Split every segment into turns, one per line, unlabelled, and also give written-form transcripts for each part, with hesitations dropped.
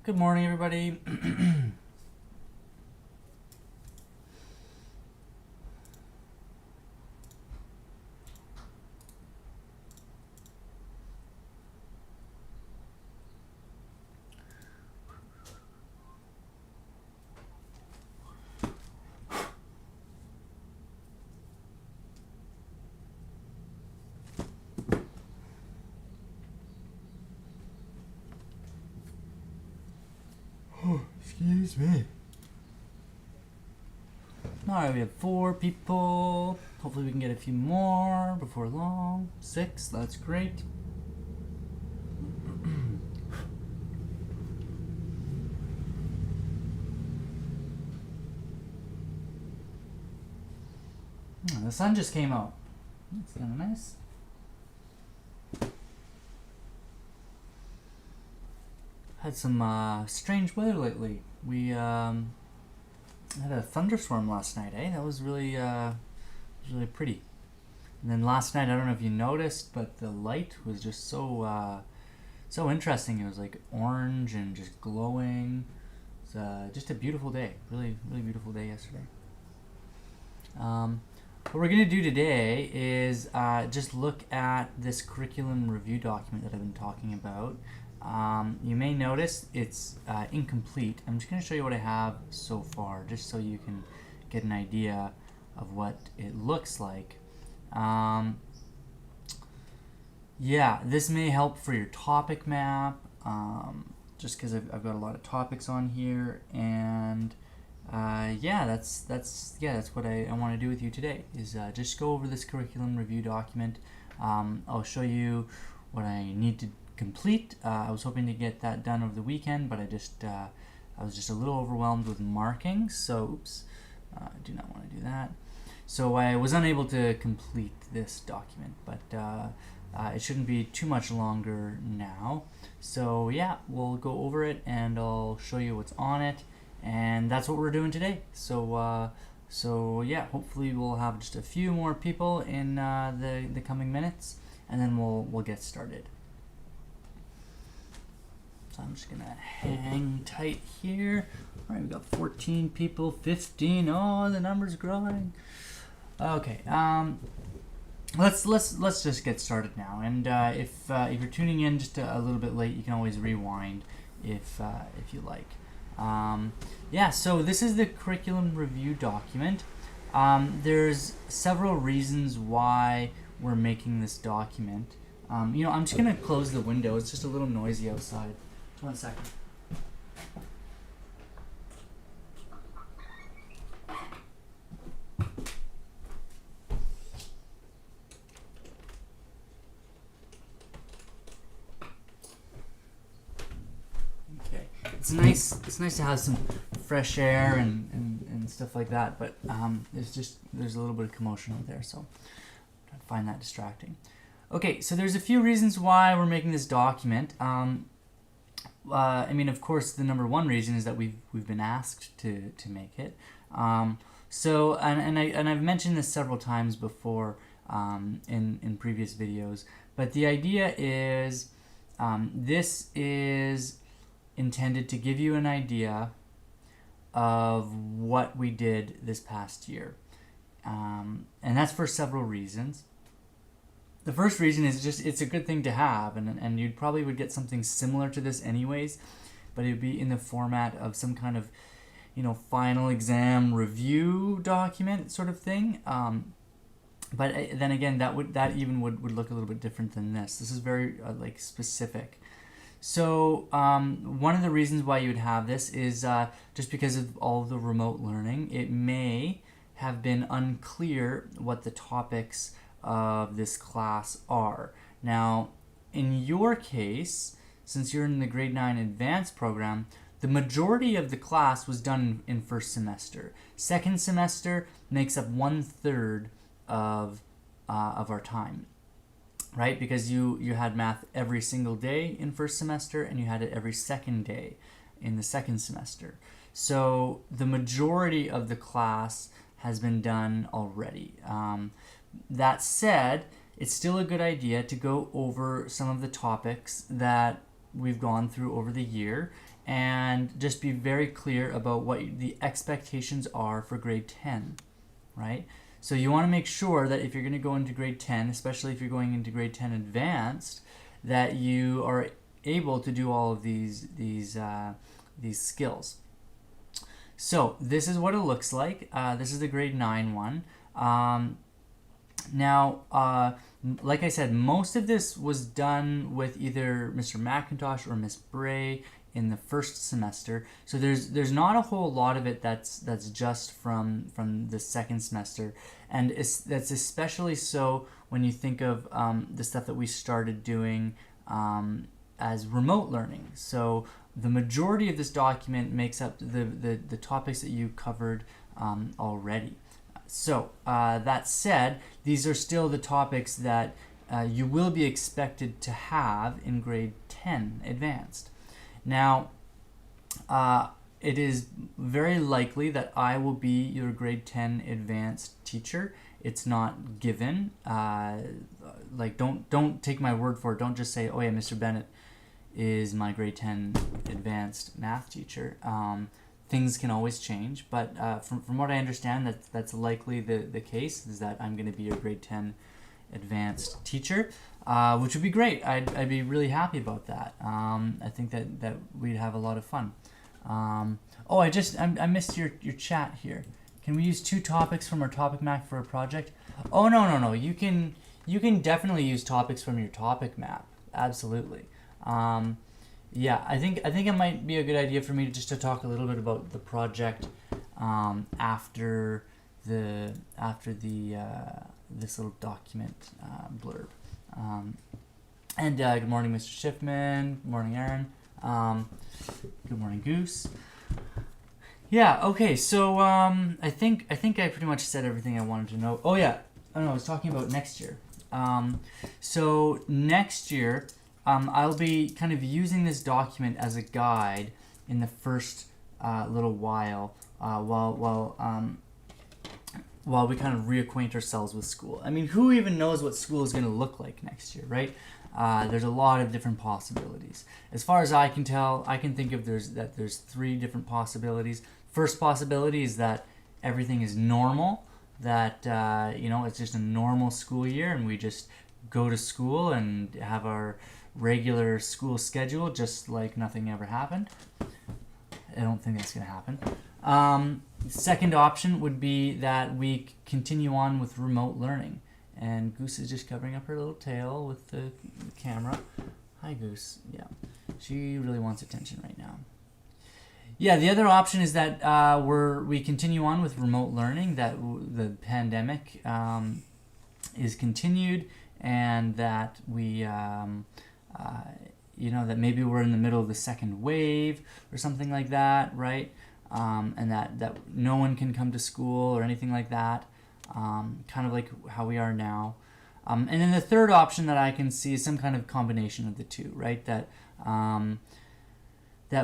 Good morning, everybody.
Excuse me.
Alright, we have 4 people. Hopefully we can get a few more before long. 6, that's great. The sun just came out. That's kind of nice. Had some strange weather lately. We had a thunderstorm last night, eh? That was really pretty. And then last night, I don't know if you noticed, but the light was just so interesting. It was like orange and just glowing. It was just a beautiful day. Really beautiful day yesterday. What we're going to do today is just look at this curriculum review document that I've been talking about. You may notice it's incomplete. I'm just going to show you what I have so far, just so you can get an idea of what it looks like. Yeah, this may help for your topic map, just because I've got a lot of topics on here, and yeah, that's what I want to do with you today, is just go over this curriculum review document. I'll show you what I need to complete. I was hoping to get that done over the weekend, but I was just a little overwhelmed with marking, so oops, I do not want to do that. So I was unable to complete this document, but it shouldn't be too much longer now. So yeah, we'll go over it and I'll show you what's on it, and that's what we're doing today. So yeah, hopefully we'll have just a few more people in the coming minutes, and then we'll get started. So I'm just gonna hang tight here. All right, we've got 14 people, 15. Oh, the number's growing. Okay, let's just get started now. And if you're tuning in just a little bit late, you can always rewind if you like. Yeah, so this is the curriculum review document. There's several reasons why we're making this document. I'm just gonna close the window. It's just a little noisy outside. 1 second. Okay. It's nice to have some fresh air and stuff like that, but there's a little bit of commotion out there, so I find that distracting. Okay, so there's a few reasons why we're making this document. I mean, of course, the number one reason is that we've been asked to make it. So I've mentioned this several times before in previous videos, but the idea is this is intended to give you an idea of what we did this past year, and that's for several reasons. The first reason is just it's a good thing to have, and you probably would get something similar to this anyways, but it would be in the format of some kind of, final exam review document sort of thing. But then again, that would look a little bit different than this. This is very specific. So one of the reasons why you would have this is just because of all of the remote learning. It may have been unclear what the topics of this class are. Now, in your case, since you're in the Grade 9 Advanced program, the majority of the class was done in first semester. Second semester makes up 1/3 of our time, right? Because you had math every single day in first semester, and you had it every second day in the second semester. So the majority of the class has been done already. That said, it's still a good idea to go over some of the topics that we've gone through over the year and just be very clear about what the expectations are for grade 10, right? So you want to make sure that if you're going to go into grade 10, especially if you're going into grade 10 advanced, that you are able to do all of these skills. So this is what it looks like. This is the grade 9 one. Now, like I said, most of this was done with either Mr. McIntosh or Miss Bray in the first semester. So there's not a whole lot of it that's just from the second semester, and that's especially so when you think of the stuff that we started doing as remote learning. So the majority of this document makes up the topics that you covered already. So that said, these are still the topics that you will be expected to have in grade 10 advanced. Now, it is very likely that I will be your grade 10 advanced teacher. It's not given. Like, don't take my word for it. Don't just say, oh yeah, Mr. Bennett is my grade 10 advanced math teacher. Things can always change, but from what I understand, that's likely the case, is that I'm going to be your grade 10 advanced teacher, which would be great. I'd be really happy about that. I think that we'd have a lot of fun. Oh, I missed your chat here. Can we use 2 topics from our topic map for a project? Oh, no. You can definitely use topics from your topic map. Absolutely. Yeah, I think it might be a good idea for me to talk a little bit about the project after the this little document blurb. And good morning, Mr. Schiffman. Good morning, Aaron. Good morning, Goose. Yeah. Okay. So I think I pretty much said everything I wanted to know. Oh yeah. I was talking about next year. So next year, I'll be kind of using this document as a guide in the first little while while we kind of reacquaint ourselves with school. I mean, who even knows what school is going to look like next year, right? There's a lot of different possibilities. As far as I can tell, I can think of there's 3 different possibilities. First possibility is that everything is normal, that it's just a normal school year and we just go to school and have our regular school schedule just like nothing ever happened. I don't think that's going to happen. Second option would be that we continue on with remote learning. And Goose is just covering up her little tail with the camera. Hi, Goose. Yeah, she really wants attention right now. Yeah, the other option is that we continue on with remote learning, that the pandemic is continued, and that we that maybe we're in the middle of the second wave or something like that, right? And that no one can come to school or anything like that, kind of like how we are now. And then the third option that I can see is some kind of combination of the two, right? That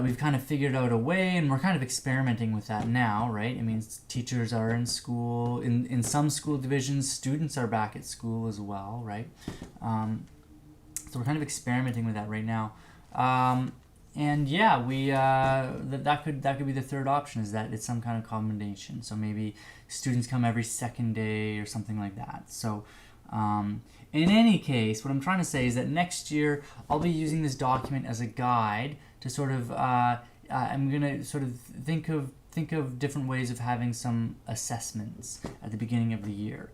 we've kind of figured out a way, and we're kind of experimenting with that now, right? I mean, teachers are in school. In some school divisions, students are back at school as well, right? So we're kind of experimenting with that right now. And yeah, we that could be the third option, is that it's some kind of combination. So maybe students come every second day or something like that. So in any case, what I'm trying to say is that next year I'll be using this document as a guide to sort of I'm gonna sort of think of different ways of having some assessments at the beginning of the year.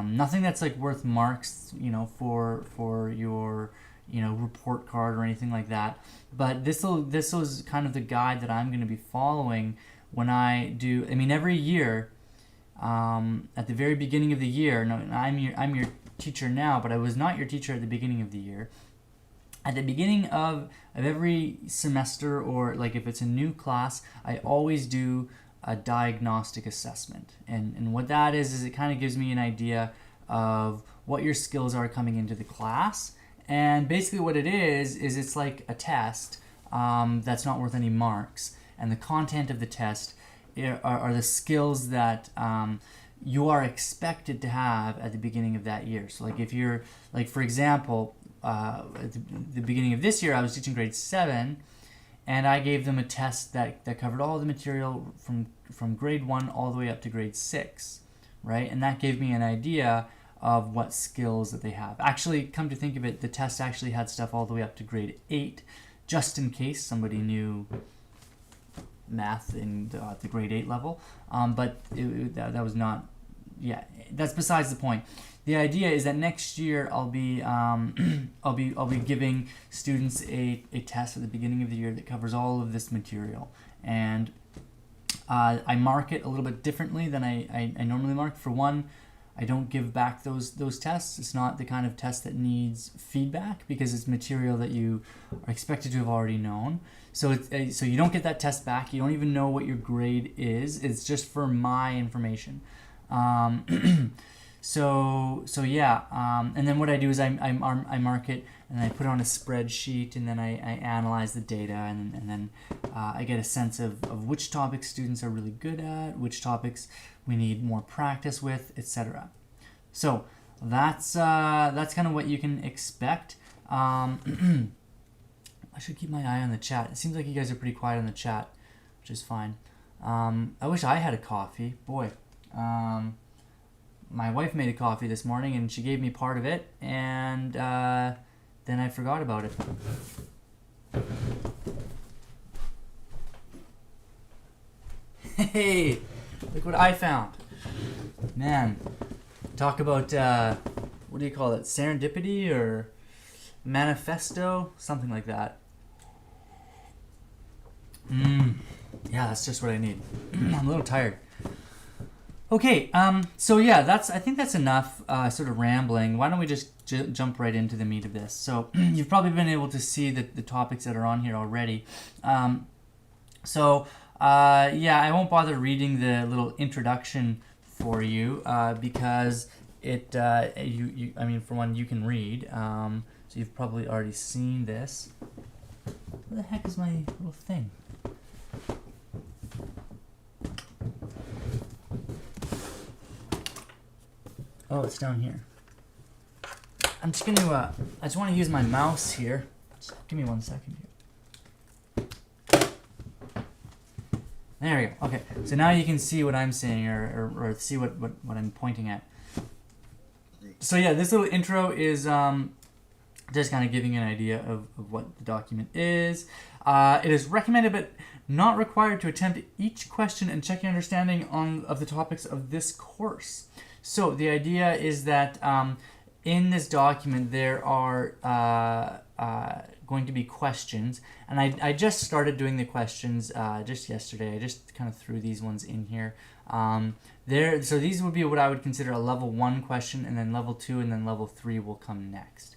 Nothing that's like worth marks, for your report card or anything like that. But this was kind of the guide that I'm going to be following when I do. I mean, every year, at the very beginning of the year. No, I'm your teacher now, but I was not your teacher at the beginning of the year. At the beginning of every semester, or like if it's a new class, I always do a diagnostic assessment. And what that is it kind of gives me an idea of what your skills are coming into the class. And basically what it is it's like a test that's not worth any marks. And the content of the test are the skills that you are expected to have at the beginning of that year. So like if you're, like for example, at the beginning of this year I was teaching grade 7, and I gave them a test that covered all the material from grade 1 all the way up to grade 6, right? And that gave me an idea of what skills that they have. Actually, come to think of it, the test actually had stuff all the way up to grade 8, just in case somebody knew math in the grade 8 level. But that was not, yeah, that's besides the point. The idea is that next year I'll be I'll be giving students a test at the beginning of the year that covers all of this material, and I mark it a little bit differently than I normally mark. For one, I don't give back those tests. It's not the kind of test that needs feedback because it's material that you are expected to have already known. So so you don't get that test back. You don't even know what your grade is. It's just for my information. So yeah, and then what I do is I mark it and I put it on a spreadsheet, and then I analyze the data, and then I get a sense of which topics students are really good at, which topics we need more practice with, etc. So that's kind of what you can expect. I should keep my eye on the chat. It seems like you guys are pretty quiet on the chat, which is fine. I wish I had a coffee. Boy. My wife made a coffee this morning, and she gave me part of it, and then I forgot about it. Hey, look what I found. Man, talk about, what do you call it, serendipity or manifesto? Something like that. Yeah, that's just what I need. I'm a little tired. Okay, so yeah, I think that's enough sort of rambling. Why don't we just jump right into the meat of this? So you've probably been able to see the topics that are on here already. Yeah, I won't bother reading the little introduction for you because it, I mean, for one, you can read. So you've probably already seen this. Where the heck is my little thing? Oh, it's down here. I'm just gonna, I just want to use my mouse here. Just give me 1 second here. There we go. Okay, so now you can see what I'm saying, or see what I'm pointing at. So yeah, this little intro is just kind of giving you an idea of what the document is. It is recommended but not required to attempt each question and check your understanding of the topics of this course. So the idea is that in this document there are going to be questions, and I just started doing the questions just yesterday. I just kind of threw these ones in here. So these would be what I would consider a level 1 question, and then level 2, and then level 3 will come next.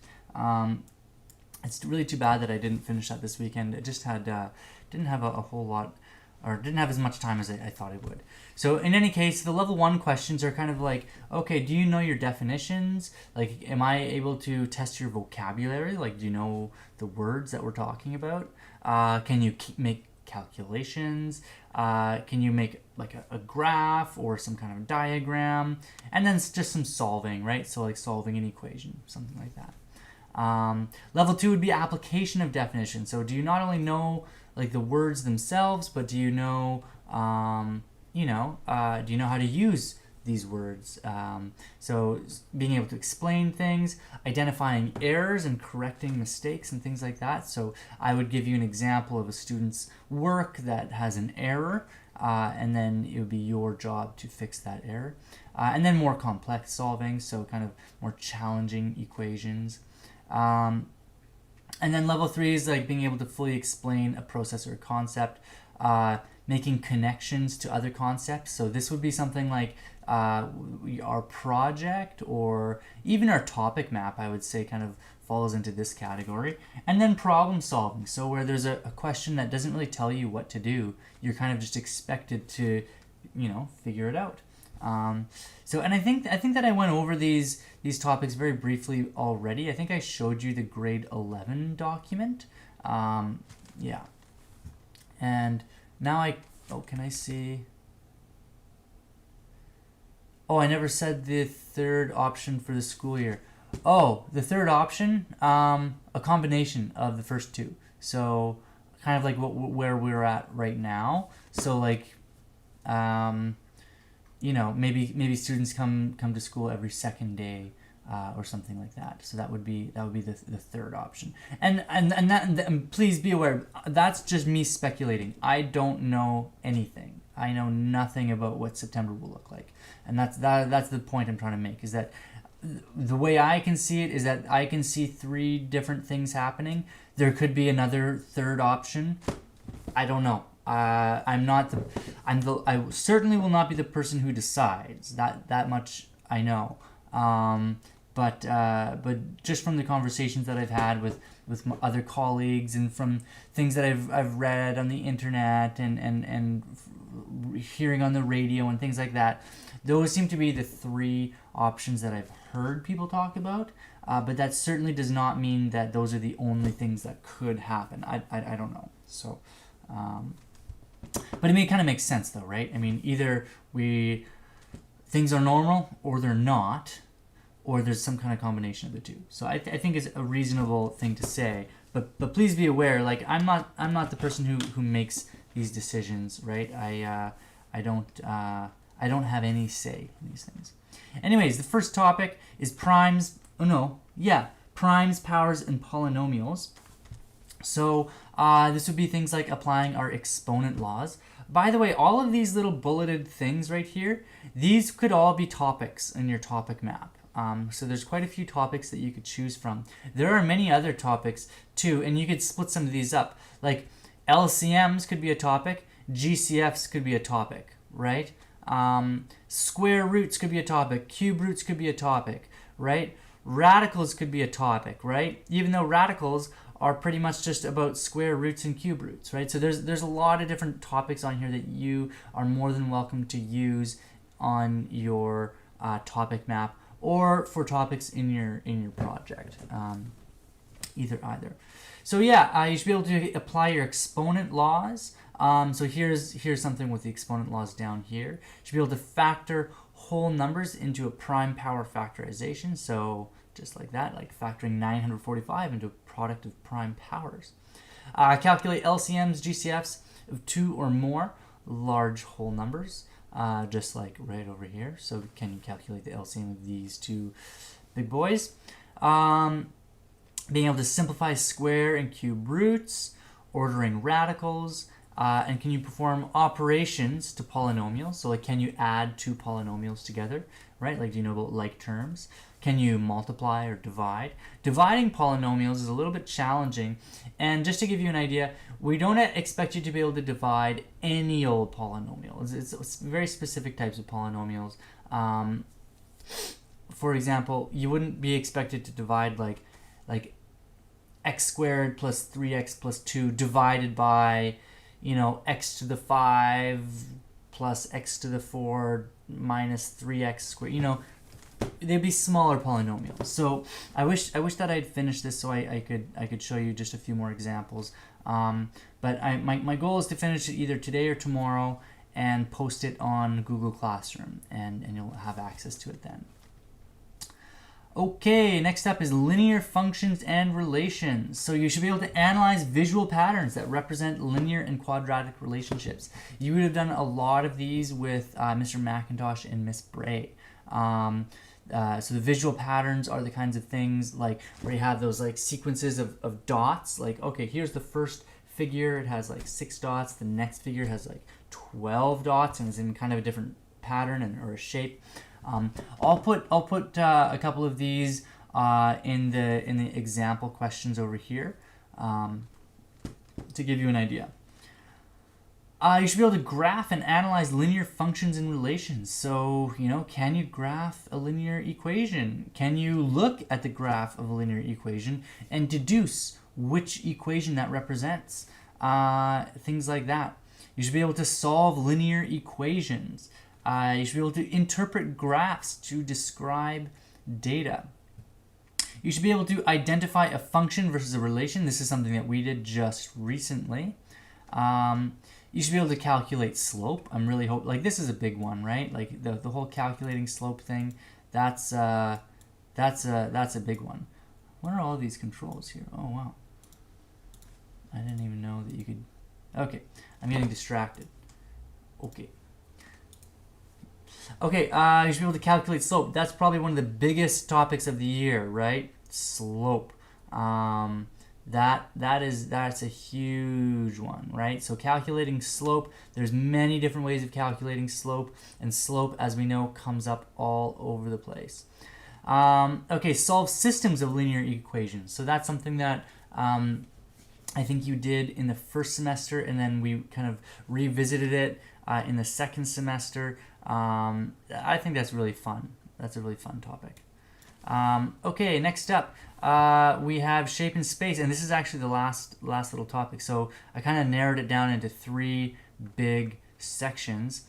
It's really too bad that I didn't finish that this weekend. It just had didn't have a whole lot, or didn't have as much time as I thought I would. So in any case, the level 1 questions are kind of like, okay, do you know your definitions? Like, am I able to test your vocabulary? Like, do you know the words that we're talking about? Can you make calculations? Can you make like a graph or some kind of diagram? And then just some solving, right? So like solving an equation, something like that. Level 2 would be application of definition. So do you not only know like the words themselves, but do you know, do you know how to use these words? So being able to explain things, identifying errors and correcting mistakes and things like that. So I would give you an example of a student's work that has an error, and then it would be your job to fix that error. And then more complex solving, so kind of more challenging equations. And then level 3 is like being able to fully explain a process or a concept, making connections to other concepts. So this would be something like our project, or even our topic map, I would say, kind of falls into this category. And then problem solving, so where there's a question that doesn't really tell you what to do, you're kind of just expected to, figure it out. And I think that I went over these topics very briefly already. I think I showed you the grade 11 document. Yeah. And now can I see? Oh, I never said the third option for the school year. Oh, the third option, a combination of the first two. So kind of like where we're at right now. So like, you know, maybe students come to school every second day, or something like that. So that would be the third option. And please be aware, that's just me speculating. I don't know anything. I know nothing about what September will look like, and that's the point I'm trying to make. Is that the way I can see it is that I can see 3 different things happening. There could be another third option. I don't know. I certainly will not be the person who decides. That much I know. But just from the conversations that I've had with my other colleagues, and from things that I've read on the internet and hearing on the radio and things like that, those seem to be the 3 options that I've heard people talk about. But that certainly does not mean that those are the only things that could happen. I don't know. So, but it kind of makes sense though, right? I mean, either things are normal or they're not, or there's some kind of combination of the two. So I think it's a reasonable thing to say. But please be aware, like I'm not the person who makes these decisions, right? I don't have any say in these things. Anyways, the first topic is primes, powers, and polynomials. So this would be things like applying our exponent laws. By the way, all of these little bulleted things right here, these could all be topics in your topic map. So there's quite a few topics that you could choose from. There are many other topics too, and you could split some of these up. Like LCMs could be a topic, GCFs could be a topic, right? Square roots could be a topic, cube roots could be a topic, right? Radicals could be a topic, right? Even though radicals are pretty much just about square roots and cube roots, right? So there's a lot of different topics on here that you are more than welcome to use on your topic map, or for topics in your project, either. So yeah, you should be able to apply your exponent laws. So here's something with the exponent laws down here. You should be able to factor whole numbers into a prime power factorization. So just like that, like factoring 945 into a product of prime powers. Calculate LCMs, GCFs of 2 or more large whole numbers. Just like right over here. So can you calculate the LCM of these 2 big boys? Being able to simplify square and cube roots, ordering radicals, and can you perform operations to polynomials? So like, can you add 2 polynomials together, right? Like, do you know about like terms? Can you multiply or divide? Dividing polynomials is a little bit challenging, and just to give you an idea, we don't expect you to be able to divide any old polynomial. It's very specific types of polynomials. For example, you wouldn't be expected to divide like x squared plus 3x plus 2 divided by, x to the 5 plus x to the 4 minus 3x squared. They'd be smaller polynomials. So I wish that I'd finished this so I could show you just a few more examples. But my goal is to finish it either today or tomorrow and post it on Google Classroom, and you'll have access to it then. Okay, next up is linear functions and relations. So you should be able to analyze visual patterns that represent linear and quadratic relationships. You would have done a lot of these with Mr. McIntosh and Miss Bray. So the visual patterns are the kinds of things like where you have those like sequences of dots. Like, okay, here's the first figure, it has like 6 dots. The next figure has like 12 dots and is in kind of a different pattern or a shape. I'll put a couple of these in the example questions over here to give you an idea. You should be able to graph and analyze linear functions and relations. So, can you graph a linear equation? Can you look at the graph of a linear equation and deduce which equation that represents? Things like that. You should be able to solve linear equations. You should be able to interpret graphs to describe data. You should be able to identify a function versus a relation. This is something that we did just recently. You should be able to calculate slope. I'm really hoping, this is a big one, right? Like the whole calculating slope thing. That's a big one. What are all these controls here? Oh wow. I didn't even know that you could. Okay, I'm getting distracted. Okay. Okay, you should be able to calculate slope. That's probably one of the biggest topics of the year, right? Slope. That's a huge one, right? So calculating slope, there's many different ways of calculating slope, and slope, as we know, comes up all over the place. Okay, solve systems of linear equations. So that's something that I think you did in the first semester, and then we kind of revisited it in the second semester. I think that's really fun. That's a really fun topic. Okay, next up, we have shape and space, and this is actually the last little topic. So I kind of narrowed it down into 3 big sections.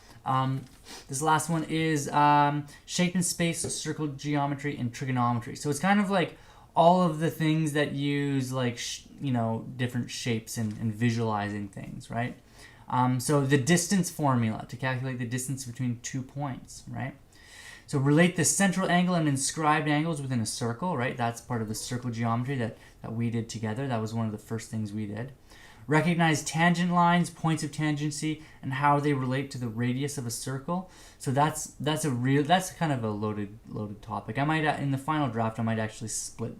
This last one is shape and space, circle geometry, and trigonometry. So it's kind of like all of the things that use like different shapes and visualizing things, right? So the distance formula to calculate the distance between 2 points, right? So relate the central angle and inscribed angles within a circle, right? That's part of the circle geometry that we did together. That was one of the first things we did. Recognize tangent lines, points of tangency, and how they relate to the radius of a circle. So that's kind of a loaded topic. I might in the final draft I might actually split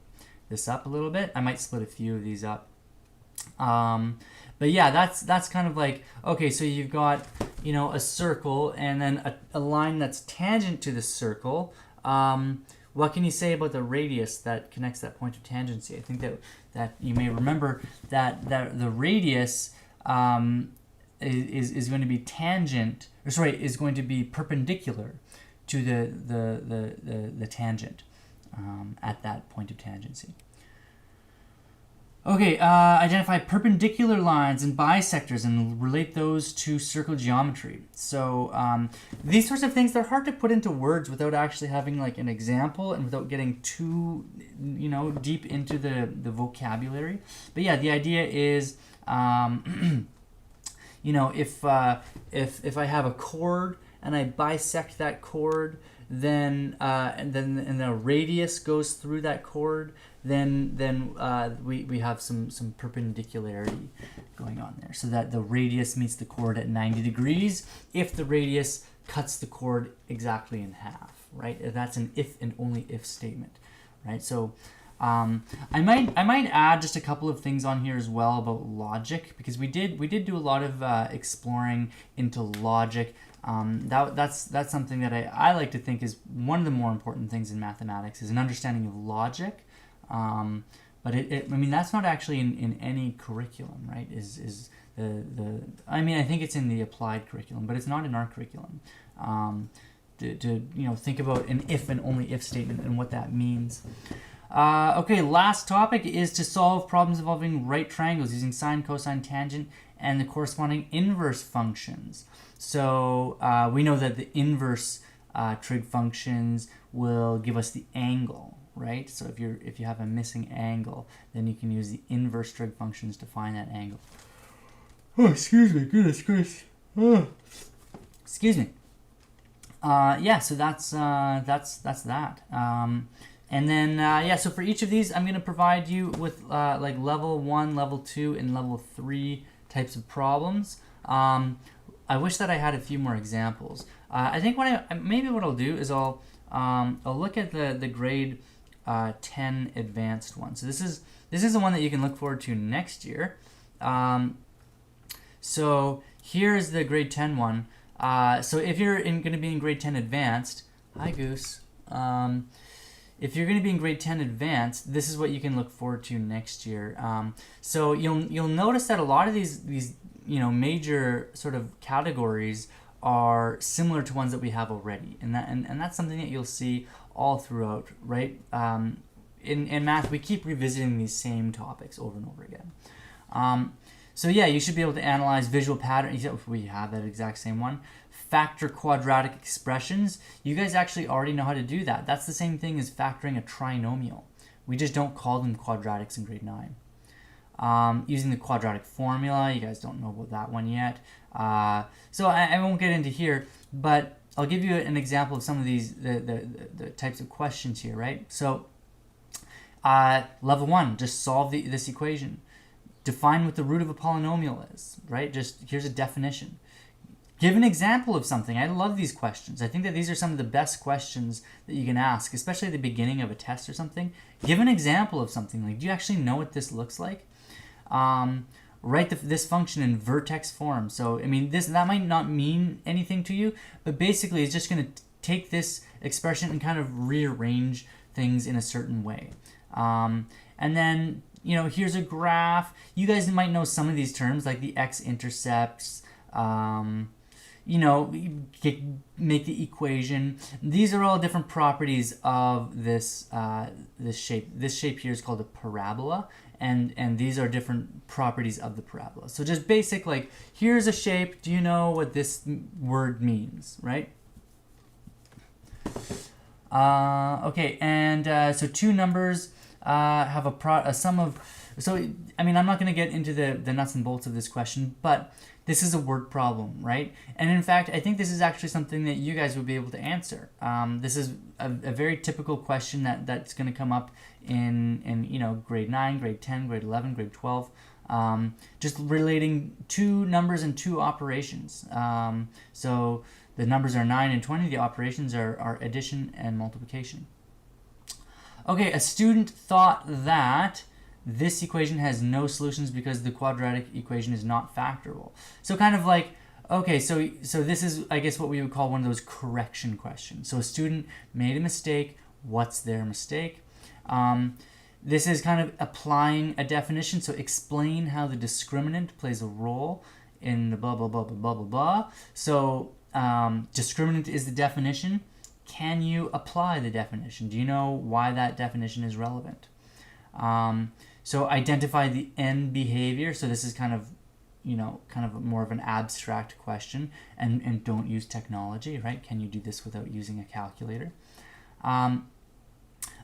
this up a little bit. I might split a few of these up. But yeah, that's kind of like, okay, so you've got a circle and then a line that's tangent to the circle. What can you say about the radius that connects that point of tangency? I think that you may remember that the radius is going to be tangent, or sorry, is going to be perpendicular to the tangent at that point of tangency. Okay, identify perpendicular lines and bisectors and relate those to circle geometry. So these sorts of things, they're hard to put into words without actually having like an example and without getting too deep into the vocabulary. But yeah, the idea is if I have a chord and I bisect that chord, then the radius goes through that chord, then we have some perpendicularity going on there, so that the radius meets the chord at 90 degrees if the radius cuts the chord exactly in half, right? That's an if and only if statement, right? So I might add just a couple of things on here as well about logic, because we did do a lot of exploring into logic. That's something that I like to think is one of the more important things in mathematics, is an understanding of logic. But that's not actually in any curriculum, right? I think it's in the applied curriculum, but it's not in our curriculum. To think about an if and only if statement and what that means. Okay, last topic is to solve problems involving right triangles using sine, cosine, tangent, and the corresponding inverse functions. So we know that the inverse trig functions will give us the angle, right? So if you have a missing angle, then you can use the inverse trig functions to find that angle. Oh, excuse me, goodness gracious. Oh. Excuse me. So that's that. And then so for each of these, I'm going to provide you with like level 1, level 2, and level 3 types of problems. I wish that I had a few more examples. I think what I'll do is I'll look at the grade 10 advanced one. So this is the one that you can look forward to next year. So here's the grade 10 one. So if you're going to be in grade 10 advanced, hi Goose. If you're going to be in grade 10 advanced, this is what you can look forward to next year. So you'll notice that a lot of these major sort of categories are similar to ones that we have already, and that's something that you'll see all throughout, right? In math, we keep revisiting these same topics over and over again. So yeah, you should be able to analyze visual patterns. We have that exact same one. Factor quadratic expressions. You guys actually already know how to do that. That's the same thing as factoring a trinomial. We just don't call them quadratics in grade 9. Using the quadratic formula, you guys don't know about that one yet. So I won't get into here, but I'll give you an example of some of these the types of questions here, right? So level 1, just solve this equation. define what the root of a polynomial is, right? Just here's a definition. Give an example of something. I love these questions. I think that these are some of the best questions that you can ask, especially at the beginning of a test or something. Give an example of something. Like, do you actually know what this looks like? Write this function in vertex form. So, I mean, that might not mean anything to you, but basically it's just going to take this expression and kind of rearrange things in a certain way. And then, here's a graph. You guys might know some of these terms, like the x-intercepts, make the equation. These are all different properties of this shape. This shape here is called a parabola, and these are different properties of the parabola. So just basic, like, here's a shape. Do you know what this word means, right? Okay, and so two numbers have a sum of. So, I mean, I'm not going to get into the nuts and bolts of this question, but this is a word problem, right? And in fact, I think this is actually something that you guys would be able to answer. This is a very typical question that's going to come up in grade 9, grade 10, grade 11, grade 12, just relating two numbers and two operations. So the numbers are 9 and 20. The operations are addition and multiplication. Okay, a student thought that this equation has no solutions because the quadratic equation is not factorable. So kind of like, okay, so this is, I guess, what we would call one of those correction questions. So a student made a mistake. What's their mistake? This is kind of applying a definition. So explain how the discriminant plays a role in the blah, blah, blah, blah, blah, blah, blah. So discriminant is the definition. Can you apply the definition? Do you know why that definition is relevant? So identify the end behavior. So this is kind of more of an abstract question, and don't use technology, right? Can you do this without using a calculator?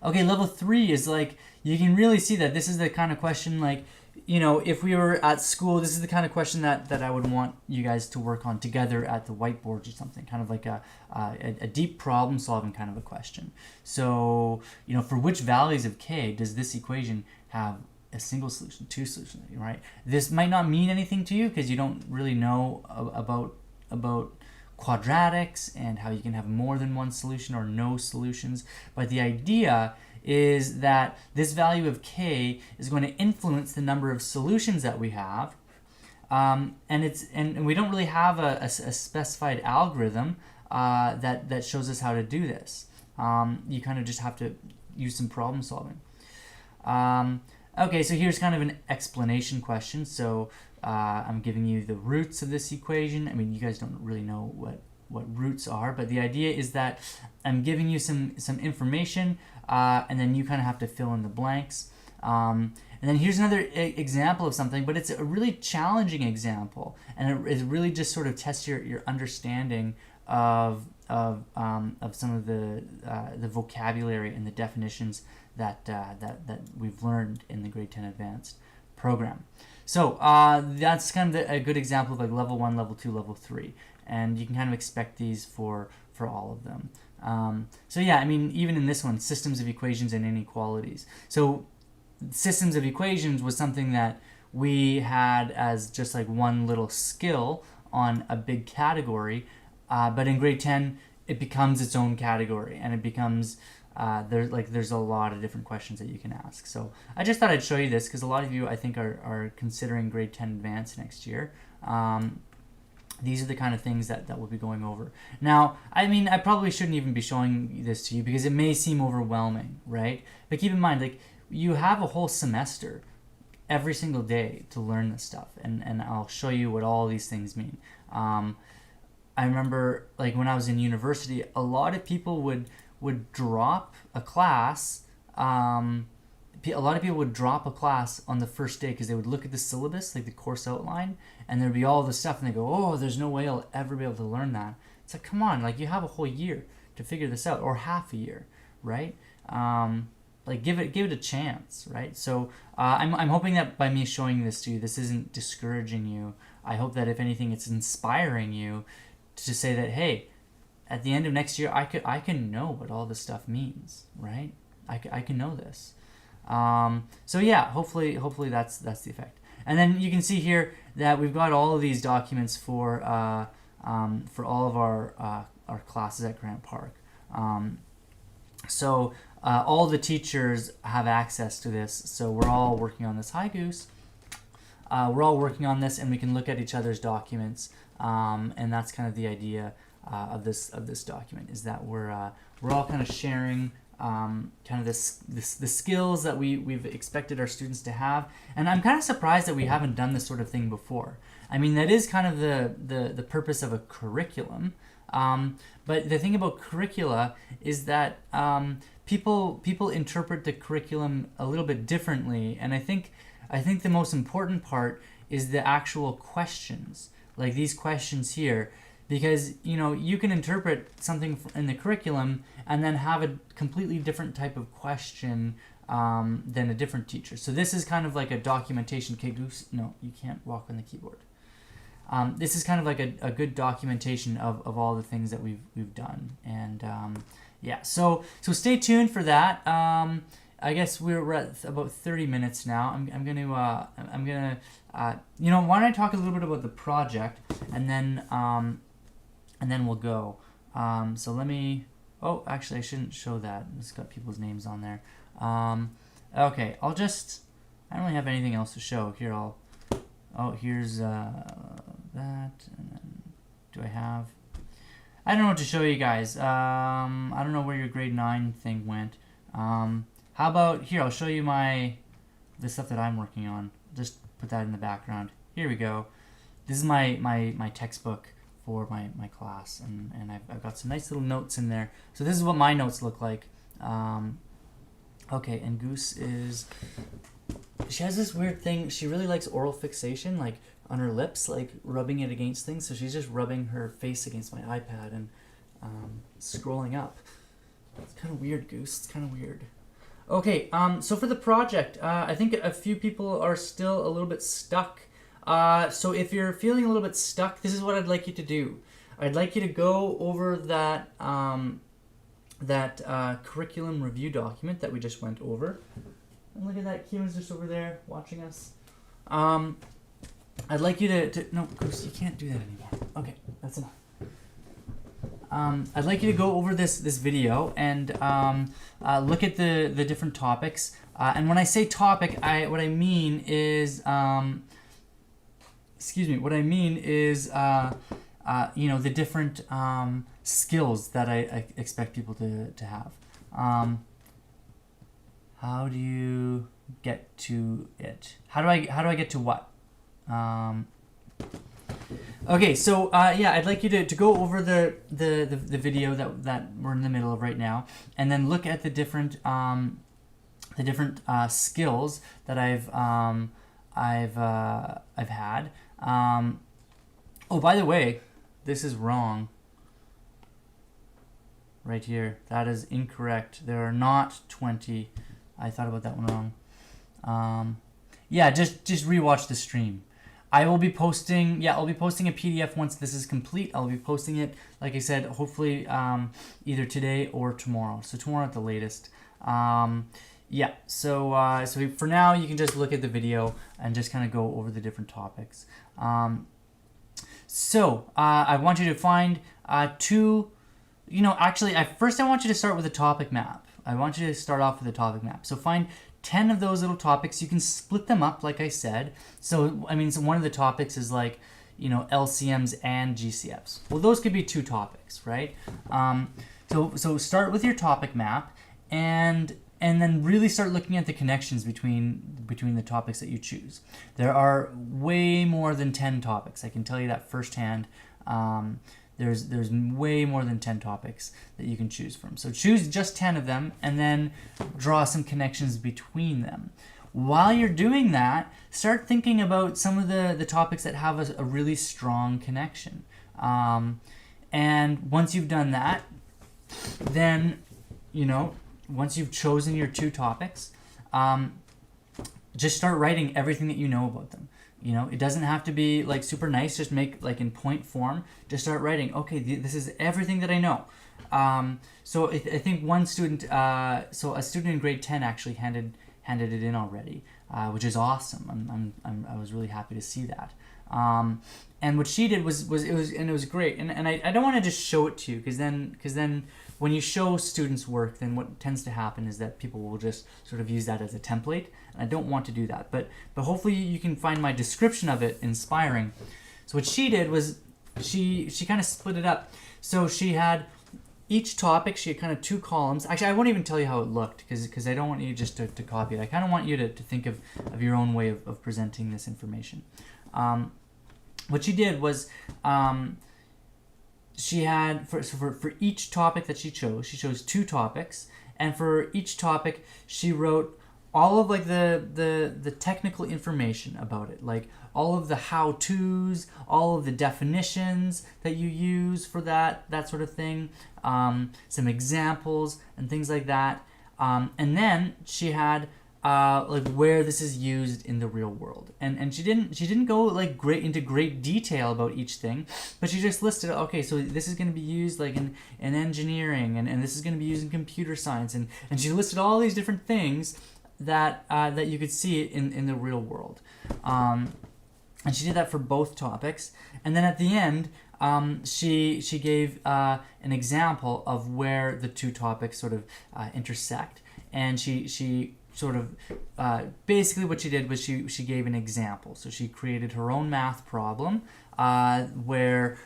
Okay, level 3 is like, you can really see that this is the kind of question, like, if we were at school, this is the kind of question that I would want you guys to work on together at the whiteboard or something, kind of like a deep problem solving kind of a question. So, for which values of k does this equation have a single solution, two solutions, right? This might not mean anything to you because you don't really know about quadratics and how you can have more than one solution or no solutions, but the idea is that this value of k is going to influence the number of solutions that we have, and we don't really have a specified algorithm that shows us how to do this. You kind of just have to use some problem solving. Okay, so here's kind of an explanation question. So I'm giving you the roots of this equation. I mean, you guys don't really know what roots are, but the idea is that I'm giving you some information, and then you kind of have to fill in the blanks. And then here's another example of something, but it's a really challenging example, and it really just sort of tests your understanding of some of the vocabulary and the definitions that we've learned in the Grade 10 Advanced program. So that's kind of a good example of like level 1, level 2, level 3, and you can kind of expect these for all of them. So yeah, I mean, even in this one, systems of equations and inequalities. So systems of equations was something that we had as just like one little skill on a big category, but in grade 10 it becomes its own category, and it becomes there's a lot of different questions that you can ask. So I just thought I'd show you this because a lot of you, I think, are considering grade 10 advanced next year. These are the kind of things that we'll be going over. Now, I mean, I probably shouldn't even be showing this to you because it may seem overwhelming, right? But keep in mind, like, you have a whole semester every single day to learn this stuff, and I'll show you what all these things mean. I remember, like, when I was in university, a lot of people would drop a class. A lot of people would drop a class on the first day because they would look at the syllabus, like the course outline, and there'd be all this stuff, and they go, "Oh, there's no way I'll ever be able to learn that." It's like, come on, like, you have a whole year to figure this out, or half a year, right? Like, give it a chance, right? So I'm hoping that by me showing this to you, this isn't discouraging you. I hope that if anything, it's inspiring you to say that, hey, at the end of next year, I can know what all this stuff means, right? I can know this. So yeah, hopefully that's the effect. And then you can see here that we've got all of these documents for all of our classes at Grant Park. So all the teachers have access to this, so we're all working on this. Hi, Goose. We're all working on this, and we can look at each other's documents, and that's kind of the idea of this document, is that we're all kind of sharing kind of the skills that we've expected our students to have. And I'm kind of surprised that we haven't done this sort of thing before. I mean, that is kind of the purpose of a curriculum. But the thing about curricula is that people interpret the curriculum a little bit differently, and I think the most important part is the actual questions, like these questions here, because you can interpret something in the curriculum and then have a completely different type of question than a different teacher. So this is kind of like a documentation. Okay, Goose, no, you can't walk on the keyboard. This is kind of like a good documentation of all the things that we've done, and yeah. So stay tuned for that. I guess we're at about 30 minutes now. I'm gonna why don't I talk a little bit about the project, and then we'll go. So let me. Oh, actually, I shouldn't show that. It's got people's names on there. Okay, I don't really have anything else to show here. Here's that, and then do I have? I don't know what to show you guys. I don't know where your grade 9 thing went. How about here? I'll show you the stuff that I'm working on. Just put that in the background. Here we go. This is my textbook for my class, and I've got some nice little notes in there. So this is what my notes look like. Okay, and Goose she has this weird thing. She really likes oral fixation, like on her lips, like rubbing it against things. So she's just rubbing her face against my iPad and scrolling up. It's kind of weird, Goose. It's kind of weird. Okay, so for the project, I think a few people are still a little bit stuck. So if you're feeling a little bit stuck, this is what I'd like you to do. I'd like you to go over that curriculum review document that we just went over. And look at that, Kieran's just over there watching us. I'd like you to no, Goose, you can't do that anymore. Okay, that's enough. I'd like you to go over this video and look at the different topics. And when I say topic, what I mean is the different skills that I expect people to have. How do you get to it? How do I get to what? Okay, so I'd like you to go over the video that we're in the middle of right now, and then look at the different skills that I've had. Oh, by the way, this is wrong. Right here, that is incorrect. There are not 20. I thought about that one wrong. Just rewatch the stream. I'll be posting a PDF once this is complete. I'll be posting it, like I said, hopefully either today or tomorrow. So tomorrow at the latest. So for now, you can just look at the video and just kind of go over the different topics. I want you to find two. First I want you to start with a topic map. I want you to start off with a topic map. So find 10 of those little topics. You can split them up, like I said. So one of the topics is like, LCMs and GCFs. Well, those could be two topics, right? So start with your topic map, and then really start looking at the connections between the topics that you choose. There are way more than 10 topics. I can tell you that firsthand. There's way more than 10 topics that you can choose from. So choose just 10 of them and then draw some connections between them. While you're doing that, start thinking about some of the topics that have a really strong connection. And once you've done that, then, once you've chosen your two topics, just start writing everything that you know about them. It doesn't have to be like super nice. Just make like in point form. Just start writing. Okay, this is everything that I know. So I think one student, so a student in grade 10 actually handed it in already. which is awesome. I was really happy to see that. And what she did was it was great. And I don't want to just show it to you because then when you show students work, then what tends to happen is that people will just sort of use that as a template. And I don't want to do that. But hopefully you can find my description of it inspiring. So what she did was she kind of split it up. So she had each topic, she had kind of 2 columns. Actually, I won't even tell you how it looked because I don't want you just to copy it. I kind of want you to think of your own way of presenting this information. What she did was she had, for each topic that she chose 2 topics. And for each topic, she wrote all of like the technical information about it, like all of the how-tos, all of the definitions that you use for that sort of thing, some examples and things like that. And then she had like where this is used in the real world, and she didn't go like into great detail about each thing, but she just listed, okay, so this is going to be used like in engineering, and this is going to be used in computer science, and she listed all these different things that you could see in the real world, and she did that for both topics. And then at the end, she gave an example of where the 2 topics sort of intersect, and she sort of basically what she did was she gave an example. So she created her own math problem where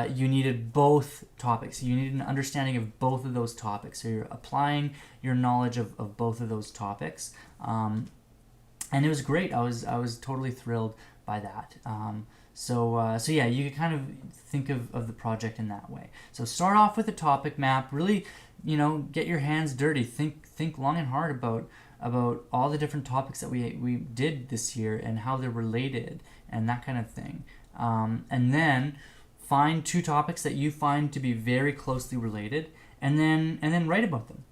you needed both topics. You needed an understanding of both of those topics. So you're applying your knowledge of both of those topics, and it was great. I was totally thrilled by that. So yeah, you can kind of think of the project in that way. So start off with a topic map. Really, get your hands dirty. Think long and hard about all the different topics that we did this year and how they're related and that kind of thing. And then find 2 topics that you find to be very closely related, and then write about them.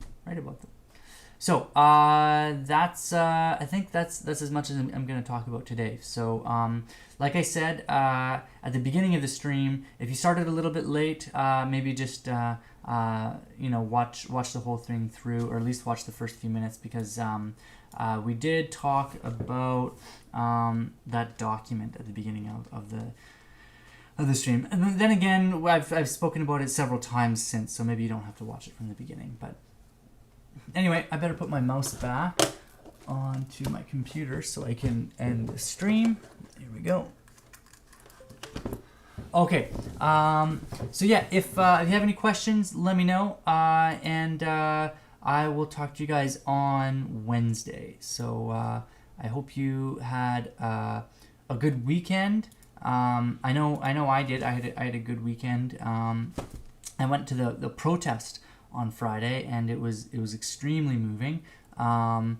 So that's I think that's as much as I'm going to talk about today. So like I said at the beginning of the stream, if you started a little bit late, maybe just watch the whole thing through, or at least watch the first few minutes, because we did talk about that document at the beginning of the stream. And then again, I've spoken about it several times since, so maybe you don't have to watch it from the beginning. But anyway, I better put my mouse back onto my computer so I can end the stream. Here we go. Okay, so yeah, if you have any questions, let me know, and I will talk to you guys on Wednesday. So I hope you had a good weekend. I know I did. I had a good weekend. I went to the protest on Friday, and it was extremely moving, and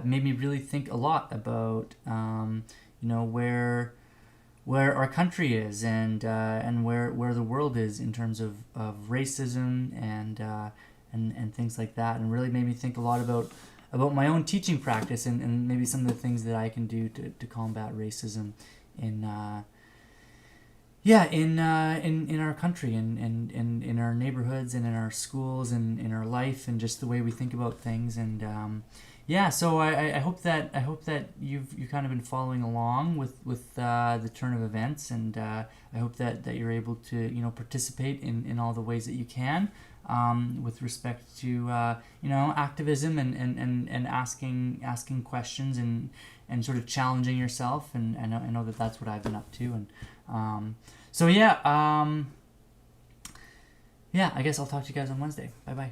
made me really think a lot about where our country is, and where the world is in terms of racism and things like that, and really made me think a lot about my own teaching practice and maybe some of the things that I can do to combat racism in our country, and in our neighborhoods, and in our schools, and in our life, and just the way we think about things. And so I hope that you've kind of been following along with the turn of events, and I hope that you're able to participate in all the ways that you can, with respect to activism and asking questions and sort of challenging yourself. And I know that that's what I've been up to. And I guess I'll talk to you guys on Wednesday. Bye bye.